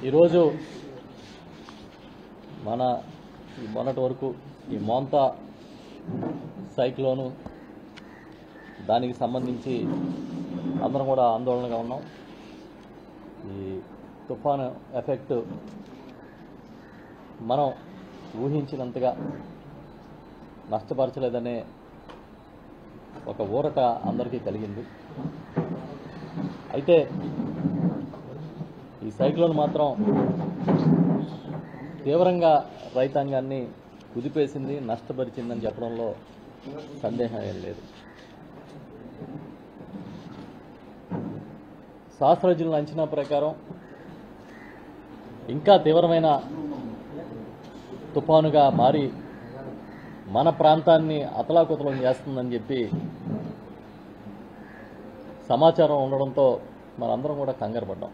ఈరోజు మొన్నటి వరకు ఈ మోంతా సైక్లోను దానికి సంబంధించి అందరం కూడా ఆందోళనగా ఉన్నాం. ఈ తుఫాను ఎఫెక్ట్ మనం ఊహించినంతగా నష్టపరచలేదనే ఒక ఊరట అందరికీ కలిగింది. అయితే ఈ సైక్లోన్ మాత్రం తీవ్రంగా రైతాంగాన్ని కుదిపేసింది, నష్టపరిచిందని చెప్పడంలో సందేహం ఏం లేదు. శాస్త్రజ్ఞుల అంచనా ప్రకారం ఇంకా తీవ్రమైన తుఫానుగా మారి మన ప్రాంతాన్ని అతలాకుతలం చేస్తుందని చెప్పి సమాచారం ఉండడంతో మనందరం కూడా కంగారు పడ్డాం.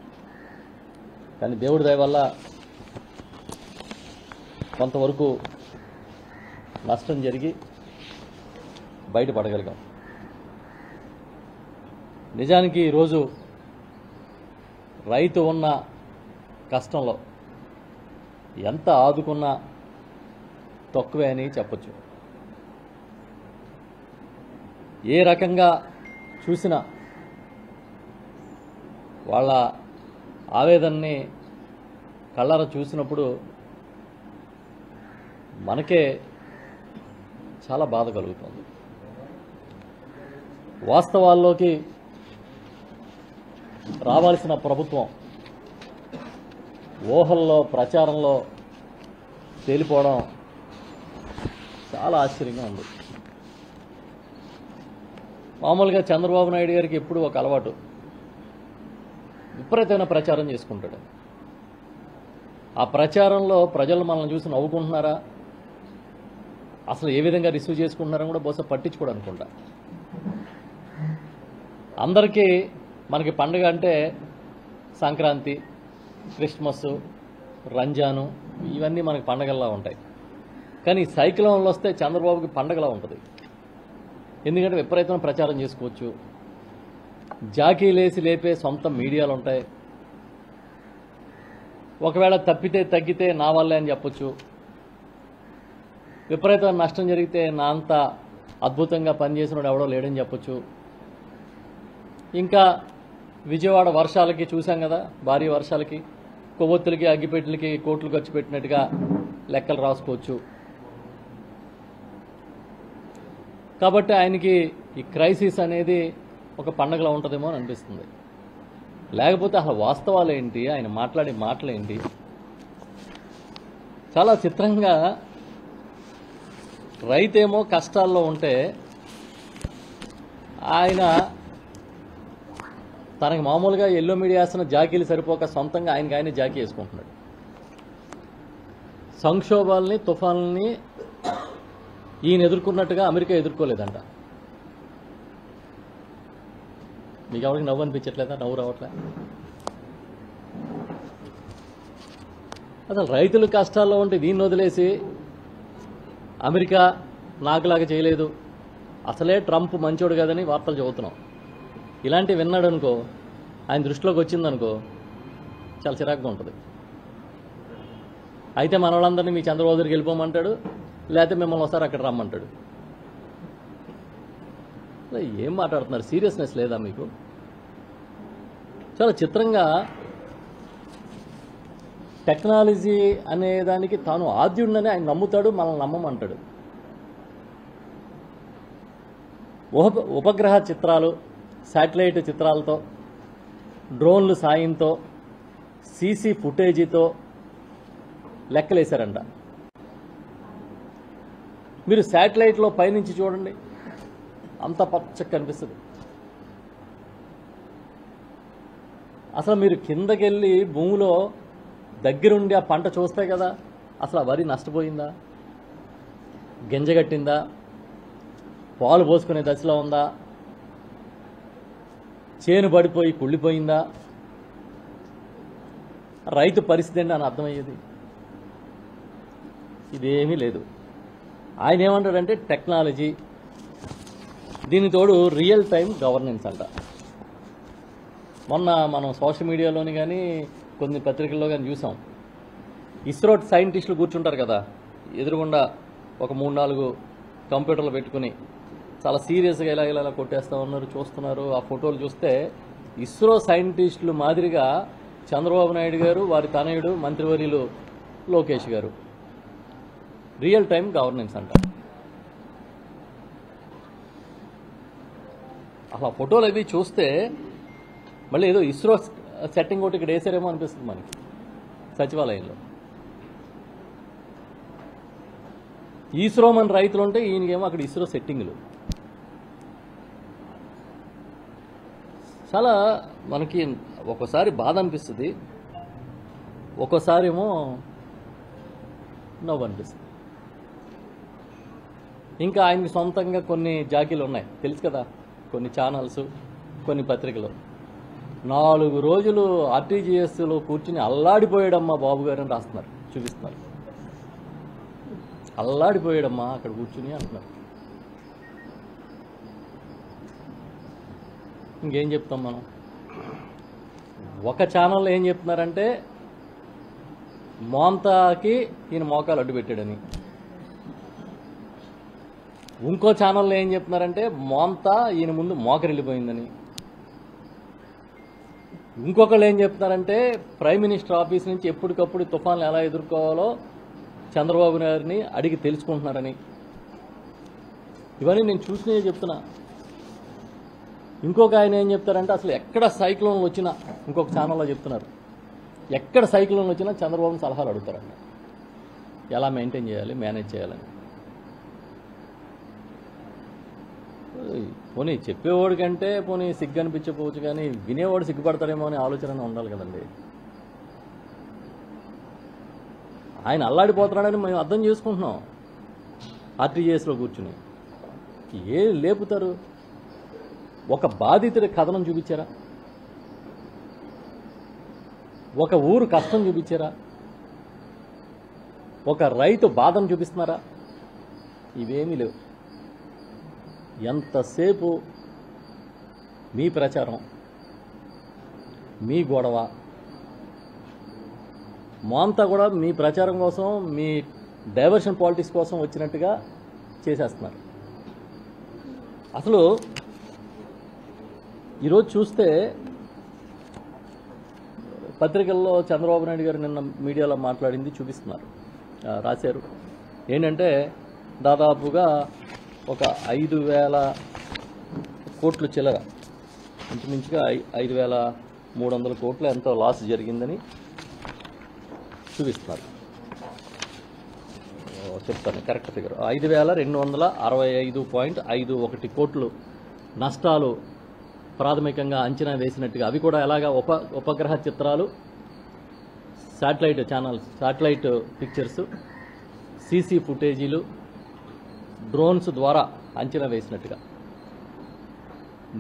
కానీ దేవుడి దయ వల్ల కొంతవరకు నష్టం జరిగి బయటపడగలిగాం. నిజానికి ఈరోజు రైతు ఉన్న కష్టంలో ఎంత ఆదుకున్నా తక్కువే అని చెప్పొచ్చు. ఏ రకంగా చూసినా వాళ్ళ ఆవేదనని కళ్ళారా చూసినప్పుడు మనకే చాలా బాధ కలుగుతుంది. వాస్తవాల్లోకి రావాల్సిన ప్రభుత్వం ఊహల్లో ప్రచారంలో తేలిపోవడం చాలా ఆశ్చర్యంగా ఉంది. మామూలుగా చంద్రబాబు నాయుడు గారికి ఎప్పుడు ఒక అలవాటు, విపరీతమైన ప్రచారం చేసుకుంటాడు. ఆ ప్రచారంలో ప్రజలు మనల్ని చూసి నవ్వుకుంటున్నారా, అసలు ఏ విధంగా రిసీవ్ చేసుకుంటున్నారని కూడా బహుశా పట్టించుకోడు అనుకుంటా. అందరికీ మనకి పండుగ అంటే సంక్రాంతి, క్రిస్మస్, రంజాను ఇవన్నీ మనకి పండగల్లా ఉంటాయి. కానీ సైక్లోన్లు వస్తే చంద్రబాబుకి పండగలా ఉంటుంది. ఎందుకంటే విపరీతమైన ప్రచారం చేసుకోవచ్చు, జాకీలేసి లేపే సొంత మీడియాలు ఉంటాయి. ఒకవేళ తప్పితే తగ్గితే నా వల్లే అని చెప్పొచ్చు. విపరీతమైన నష్టం జరిగితే నా అంత అద్భుతంగా పనిచేసినోడు ఎవడో లేడని చెప్పొచ్చు. ఇంకా విజయవాడ వర్షాలకి చూసాం కదా, భారీ వర్షాలకి కొవ్వొత్తులకి అగ్గిపెట్టెలకి కోట్లు ఖర్చు పెట్టినట్టుగా లెక్కలు రాసుకోవచ్చు. కాబట్టి ఆయనకి ఈ క్రైసిస్ అనేది ఒక పండగలా ఉంటుందేమో అని అనిపిస్తుంది. లేకపోతే అసలు వాస్తవాలు ఏంటి, ఆయన మాట్లాడే మాటలేంటి? చాలా చిత్రంగా రైతేమో కష్టాల్లో ఉంటే ఆయన తనకి మామూలుగా ఎల్లో మీడియా వేస్తున్న జాకీలు సరిపోక సొంతంగా ఆయనకి జాకీ వేసుకుంటున్నాడు. సంక్షోభాలని, తుఫాన్లని ఈయన ఎదుర్కొన్నట్టుగా అమెరికా ఎదుర్కోలేదంట. మీకు ఎవరికి నవ్వు అనిపించట్లేదా? నవ్వు రావట్లే? అసలు రైతులు కష్టాల్లో ఉంటే దీన్ని వదిలేసి అమెరికా నాకులాగా చేయలేదు, అసలే ట్రంప్ మంచోడు కదని వార్తలు చదువుతున్నాం. ఇలాంటివి విన్నాడు అనుకో, ఆయన దృష్టిలోకి వచ్చిందనుకో చాలా చిరాకుగా ఉంటుంది. అయితే మన వాళ్ళందరినీ మీ చంద్రబాబు దగ్గరికి వెళ్ళిపోమంటాడు, లేకపోతే మిమ్మల్ని ఒకసారి అక్కడ రమ్మంటాడు. ఏం మాట్లాడుతున్నారు? సీరియస్నెస్ లేదా మీకు? చాలా చిత్రంగా టెక్నాలజీ అనేదానికి తాను ఆద్యుడినని ఆయన నమ్ముతాడు, మనల్ని నమ్మమంటాడు. ఉపగ్రహ చిత్రాలు, శాటిలైట్ చిత్రాలతో, డ్రోన్లు సాయంతో, సీసీ ఫుటేజీతో లెక్కలేశారంట. మీరు శాటిలైట్లో పైనుంచి చూడండి, అంత పచ్చగా కనిపిస్తుంది. అసలు మీరు కిందకెళ్ళి భూమిలో దగ్గరుండి ఆ పంట చూస్తే కదా అసలు ఆ వరి నష్టపోయిందా, గింజగట్టిందా, పాలు పోసుకునే దశలో ఉందా, చేను పడిపోయి కుళ్ళిపోయిందా, రైతు పరిస్థితి ఏంటి అని అర్థమయ్యేది. ఇదేమీ లేదు. ఆయన ఏమంటాడంటే టెక్నాలజీ, దీని తోడు రియల్ టైం గవర్నెన్స్ అంట. మొన్న మనం సోషల్ మీడియాలోని కానీ కొన్ని పత్రికల్లో కానీ చూసాం. ఇస్రో సైంటిస్టులు కూర్చుంటారు కదా, ఎదురుగుండా ఒక 3-4 కంప్యూటర్లు పెట్టుకుని చాలా సీరియస్గా ఇలా ఇలా ఇలా కొట్టేస్తా ఉన్నారు, చూస్తున్నారు. ఆ ఫోటోలు చూస్తే ఇస్రో సైంటిస్టులు మాదిరిగా చంద్రబాబు నాయుడు గారు, వారి తనయుడు మంత్రివర్యులు లోకేష్ గారు రియల్ టైం గవర్నెన్స్ అంటారు. అసలు ఫోటోలు అవి చూస్తే మళ్ళీ ఏదో ఇస్రో సెట్టింగ్ ఒకటి ఇక్కడ వేసారేమో అనిపిస్తుంది మనకి సచివాలయంలో. ఇస్రో మన రైతులు ఉంటే ఈయనకేమో అక్కడ ఇస్రో సెట్టింగ్లు. చాలా మనకి ఒక్కోసారి బాధ అనిపిస్తుంది, ఒక్కోసారి ఏమో నవ్వు అనిపిస్తుంది. ఇంకా ఆయనకి సొంతంగా కొన్ని జాకీలు ఉన్నాయి తెలుసు కదా, కొన్ని ఛానల్స్, కొన్ని పత్రికలు. 4 రోజులు ఆర్టీజీఎస్లో కూర్చుని అల్లాడిపోయాడమ్మా బాబు గారు అని రాస్తున్నారు, చూపిస్తున్నారు. అల్లాడిపోయాడమ్మా అక్కడ కూర్చుని అంటున్నారు. ఇంకేం చెప్తాం మనం? ఒక ఛానల్లో ఏం చెప్తున్నారంటే మోంతాకి ఈయన మోకాలు అడ్డు పెట్టాడని, ఇంకో ఛానల్లో ఏం చెప్తున్నారంటే మోంతా ఈయన ముందు మోకరిల్లిపోయిందని, ఇంకొకళ్ళు ఏం చెప్తున్నారంటే ప్రైమ్ మినిస్టర్ ఆఫీస్ నుంచి ఎప్పటికప్పుడు తుఫాన్లు ఎలా ఎదుర్కోవాలో చంద్రబాబు గారిని అడిగి తెలుసుకుంటున్నారని. ఇవన్నీ నేను చూసినవి చెప్తున్నా. ఇంకొక ఆయన ఏం చెప్తారంటే అసలు ఎక్కడ సైక్లోన్లు వచ్చినా, ఇంకొక ఛానల్లో చెప్తున్నారు, ఎక్కడ సైక్లోన్లు వచ్చినా చంద్రబాబుని సలహాలు అడుగుతారంట, ఎలా మెయింటైన్ చేయాలి, మేనేజ్ చేయాలని. పోనీ చెప్పేవాడి కంటే పోనీ సిగ్గు అనిపించకపోవచ్చు, కానీ వినేవాడు సిగ్గుపడతారేమో అనే ఆలోచన ఉండాలి కదండి. ఆయన అల్లాడిపోతున్నాడని మేము అర్థం చేసుకుంటున్నాం. ఆర్టీజీఎస్లో కూర్చుని ఏ లేపుతారు? ఒక బాధితుడి కథనం చూపించారా? ఒక ఊరు కష్టం చూపించారా? ఒక రైతు బాధను చూపిస్తున్నారా? ఇవేమీ లేవు. ఎంతసేపు మీ ప్రచారం, మీ గొడవ, మాంతా కూడా మీ ప్రచారం కోసం, మీ డైవర్షన్ పాలిటిక్స్ కోసం వచ్చినట్టుగా చేసేస్తున్నారు. అసలు ఈరోజు చూస్తే పత్రికల్లో చంద్రబాబు నాయుడు గారు నిన్న మీడియాలో మాట్లాడింది చూపిస్తున్నారు, రాశారు. ఏంటంటే దాదాపుగా ఒక 5,000 కోట్లు చిల్లర, ఇంచుమించుగా 5,300 కోట్ల ఎంతో లాస్ జరిగిందని చూపిస్తున్నారు. చెప్తాను కరెక్ట్ ఫిగర్. 5,265.51 కోట్లు నష్టాలు ప్రాథమికంగా అంచనా వేసినట్టుగా. అవి కూడా ఎలాగా ఉపగ్రహ చిత్రాలు, satellite channels, satellite pictures, CC ఫుటేజీలు, డ్రోన్స్ ద్వారా అంచనా వేసినట్టుగా.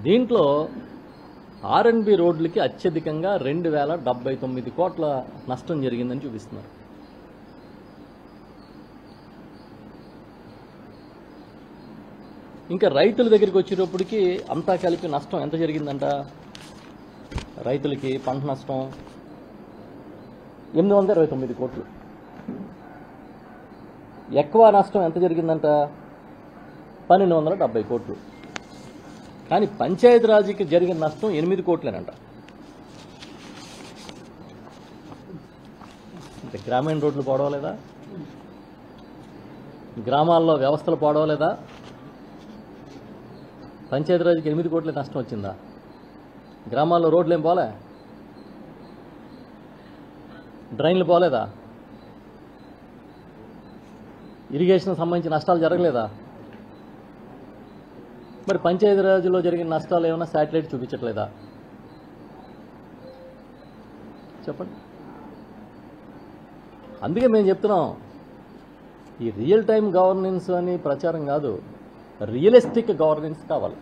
దీంట్లో ఆర్ఎన్బి రోడ్లకి అత్యధికంగా 2,079 కోట్ల నష్టం జరిగిందని చూపిస్తున్నారు. ఇంకా రైతుల దగ్గరికి వచ్చేటప్పటికి అంతా కలిపి నష్టం ఎంత జరిగిందంట? రైతులకి పంట నష్టం 829 కోట్లు. ఎక్కువ నష్టం ఎంత జరిగిందంట? 1,270 కోట్లు. కానీ పంచాయతీరాజ్కి జరిగిన నష్టం 8 కోట్లేనంట. అంటే గ్రామీణ రోడ్లు పోవలేదా? గ్రామాల్లో వ్యవస్థలు పోవలేదా? పంచాయతీరాజ్కి 8 కోట్ల నష్టం వచ్చిందా? గ్రామాల్లో రోడ్లు ఏం పోలే? డ్రైన్లు పోలేదా? ఇరిగేషన్ సంబంధించి నష్టాలు జరగలేదా? మరి పంచాయతీరాజ్లో జరిగిన నష్టాలు ఏమైనా శాటిలైట్ చూపించట్లేదా? చెప్పండి. అందుకే మేము చెప్తున్నాం, ఈ రియల్ టైం గవర్నెన్స్ అని ప్రచారం కాదు, రియలిస్టిక్ గవర్నెన్స్ కావాలి.